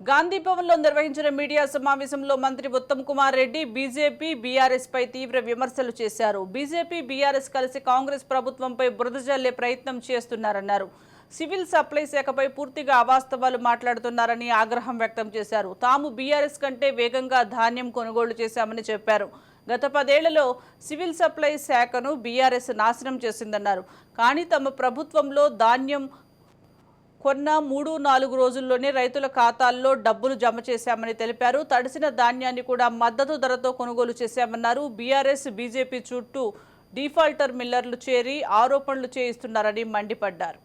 గాంధీ భవన్లో నిర్వహించిన మీడియా సమావేశంలో మంత్రి ఉత్తమ్ కుమార్ రెడ్డి బీజేపీ బీఆర్ఎస్ పై తీవ్ర విమర్శలు చేశారు. బీజేపీ బీఆర్ఎస్ కలిసి కాంగ్రెస్ ప్రభుత్వంపై బురద జల్లే ప్రయత్నం చేస్తున్నారన్నారు. సివిల్ సప్లై శాఖపై పూర్తిగా అవాస్తవాలు మాట్లాడుతున్నారని ఆగ్రహం వ్యక్తం చేశారు. తాము బీఆర్ఎస్ కంటే వేగంగా ధాన్యం కొనుగోలు చేశామని చెప్పారు. గత 10 ఏళ్లలో సివిల్ సప్లై శాఖను బీఆర్ఎస్ నాశనం చేసిందన్నారు. కానీ తమ ప్రభుత్వంలో ధాన్యం కొన్న 3-4 రోజుల్లోనే రైతుల ఖాతాల్లో డబ్బులు జమ చేశామని తెలిపారు. తడిసిన ధాన్యాన్ని కూడా మద్దతు ధరతో కొనుగోలు చేశామన్నారు. బీఆర్ఎస్ బీజేపీ చుట్టూ డిఫాల్టర్ మిల్లర్లు చేరి ఆరోపణలు చేయిస్తున్నారని మండిపడ్డారు.